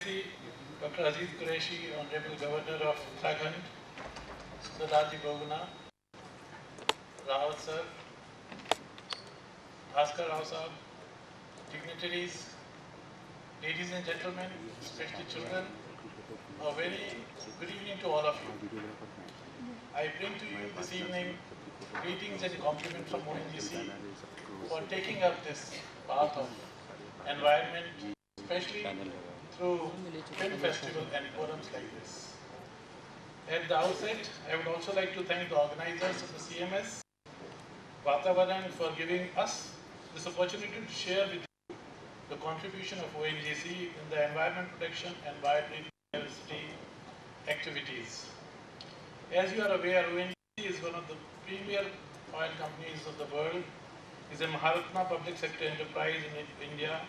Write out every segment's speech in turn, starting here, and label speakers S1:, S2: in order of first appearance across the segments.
S1: Dr. Aziz Qureshi, Honorable Governor of Uttarakhand, Sundarji Boguna, Rawat Sir, Bhaskar Rao Sahab, dignitaries, ladies and gentlemen, especially children, a very good evening to all of you. I bring to you this evening greetings and compliments from ONGC for taking up this path of environment, especially through film festival and forums like this. At the outset, I would also like to thank the organizers of the CMS, Vatavaran, for giving us this opportunity to share with you the contribution of ONGC in the environment protection and biodiversity activities. As you are aware, ONGC is one of the premier oil companies of the world, is a Maharatna public sector enterprise in India,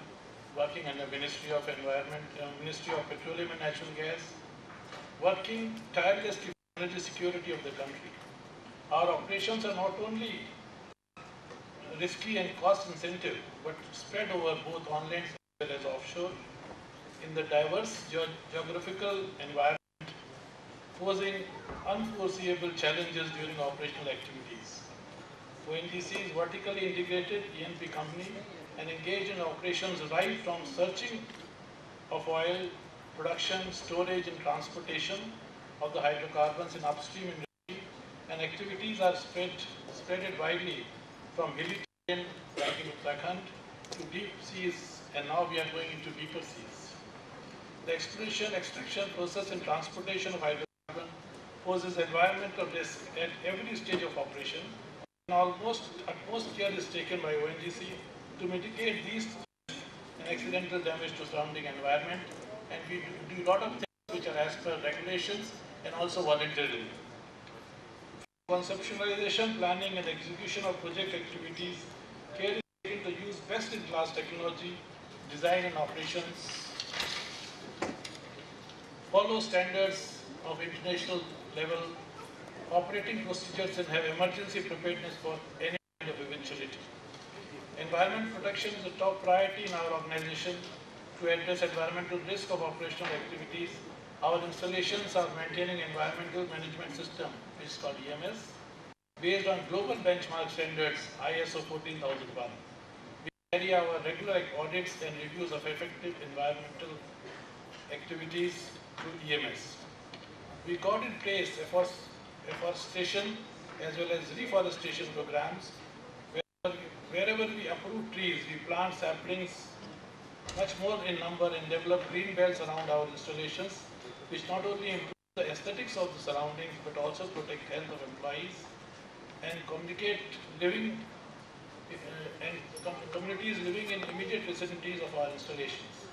S1: working under Ministry of Environment, Ministry of Petroleum and Natural Gas, working tirelessly for energy security of the country. Our operations are not only risky and cost incentive, but spread over both onland as well as offshore in the diverse geographical environment, posing unforeseeable challenges during operational activities. ONGC is vertically integrated E&P company and engaged in operations right from searching of oil, production, storage and transportation of the hydrocarbons in upstream industry, and activities are spread widely from hilly terrain like in Uttarakhand to deep seas, and now we are going into deeper seas. The exploration, extraction, process and transportation of hydrocarbon poses environmental risk at every stage of operation, and utmost care is taken by ONGC to mitigate these and accidental damage to surrounding environment, and we do a lot of things which are as per regulations and also voluntarily. Conceptualization, planning and execution of project activities, care is taken to use best-in-class technology, design and operations, follow standards of international level, operating procedures and have emergency preparedness for any kind of eventuality. Environment protection is a top priority in our organization to address environmental risk of operational activities. Our installations are maintaining environmental management system, which is called EMS, based on global benchmark standards ISO 14001. We carry our regular audits and reviews of effective environmental activities through EMS. We got in place afforestation as well as reforestation programs. Wherever we uproot trees, we plant saplings much more in number and develop green belts around our installations, which not only improve the aesthetics of the surroundings but also protect health of employees and communities living in immediate vicinities of our installations.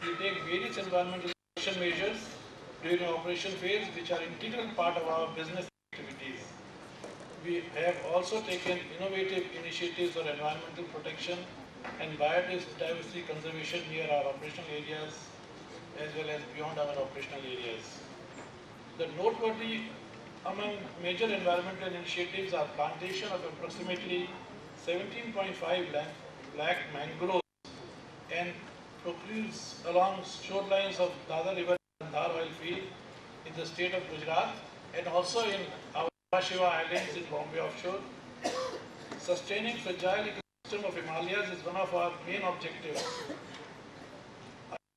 S1: We take various environmental protection measures during the operation phase, which are integral part of our business activities. We have also taken innovative initiatives for environmental protection and biodiversity conservation near our operational areas as well as beyond our operational areas. The noteworthy among major environmental initiatives are plantation of approximately 17.5 lakh mangroves and procures along shorelines of Dada River and Dhar oil field in the state of Gujarat and also in our Shiva Islands in Bombay offshore. Sustaining fragile ecosystem of Himalayas is one of our main objectives,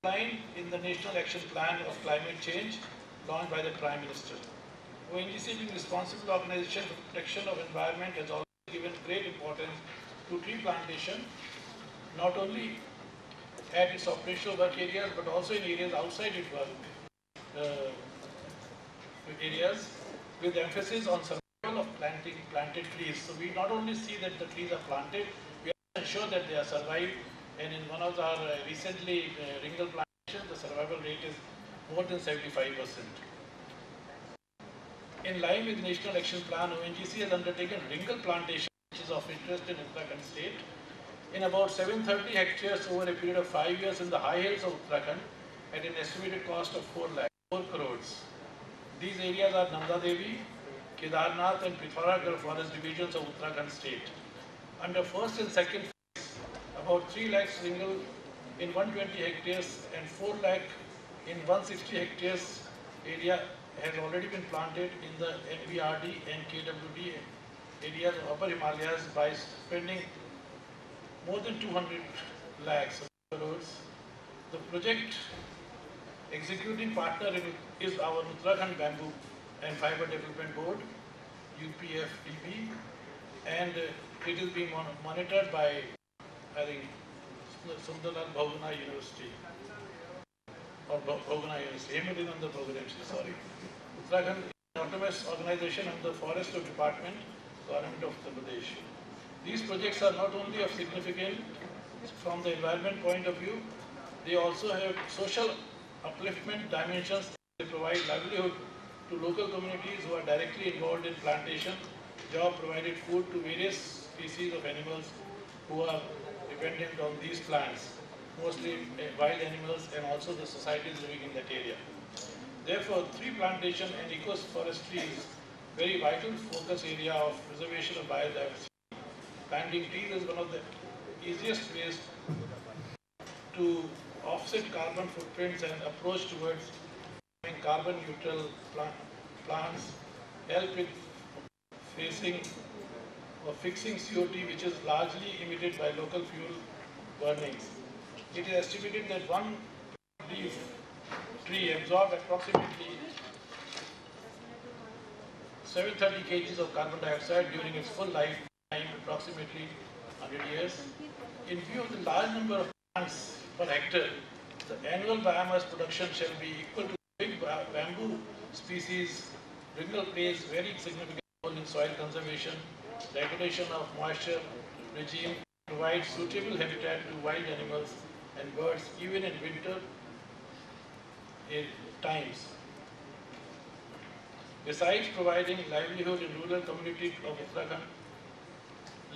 S1: outlined in the National Action Plan of Climate Change launched by the Prime Minister. ONGC, being responsible organization for protection of environment, has also given great importance to tree plantation, not only at its operational work areas but also in areas outside its work areas, with emphasis on survival of planted trees. So we not only see that the trees are planted, we also ensure that they are survived. And in one of our recently ringal plantations, the survival rate is more than 75%. In line with National Action Plan, ONGC has undertaken ringal plantation, which is of interest in Uttarakhand state, in about 730 hectares over a period of 5 years in the high hills of Uttarakhand at an estimated cost of 4 crores. These areas are Nanda Devi, Kedarnath and Pithoragarh forest divisions of Uttarakhand state. Under first and second phase, about 3 lakhs ringal in 120 hectares and 4 lakh in 160 hectares area has already been planted in the NBRD and KWD areas of Upper Himalayas by spending more than 200 lakhs crores. The project executing partner is our Uttarakhand Bamboo and Fiber Development Board, UPFDB, and it is being monitored by, I think, Sundarlal Bhogana University, or Bhogana University, Hemadinanda Bhogana University, sorry. Uttarakhand is an autonomous organization under the Forest Department, Government of Uttar Pradesh. These projects are not only of significance from the environment point of view, they also have social upliftment dimensions. They provide livelihood to local communities who are directly involved in plantation, job-provided food to various species of animals who are dependent on these plants, mostly wild animals and also the societies living in that area. Therefore, tree plantation and eco-forestry is very vital focus area of preservation of biodiversity. Planting trees is one of the easiest ways to offset carbon footprints and approach towards having carbon neutral plants, help with facing or fixing CO2, which is largely emitted by local fuel burnings. It is estimated that one leaf tree absorbs approximately 730 kg of carbon dioxide during its full lifetime, approximately 100 years. In view of the large number of plants per hectare, the annual biomass production shall be equal to big bamboo species. Ringal plays very significant role in soil conservation, regulation of moisture regime, provides suitable habitat to wild animals and birds even in winter times. Besides providing livelihood in rural communities of Uttarakhand,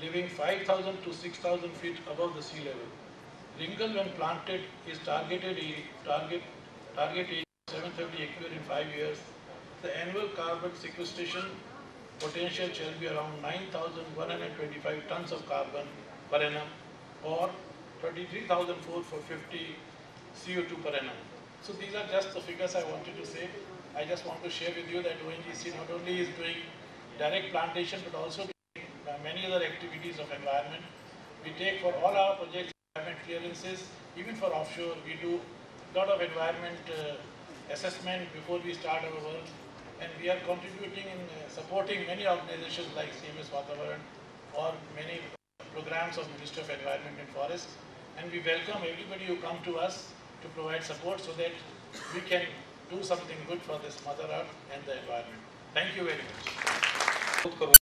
S1: living 5,000 to 6,000 feet above the sea level, Ringal, when planted, is target area 730 hectares in 5 years. The annual carbon sequestration potential shall be around 9,125 tons of carbon per annum, or 23,450 CO2 per annum. So these are just the figures I wanted to say. I just want to share with you that ONGC not only is doing direct plantation but also doing many other activities of environment. We take for all our projects environment clearances, even for offshore. We do a lot of environment assessment before we start our work, and we are contributing in supporting many organizations like CMS Vatavaran or many programs of Ministry of Environment and Forest, and we welcome everybody who come to us to provide support so that we can do something good for this Mother Earth and the environment. Thank you very much.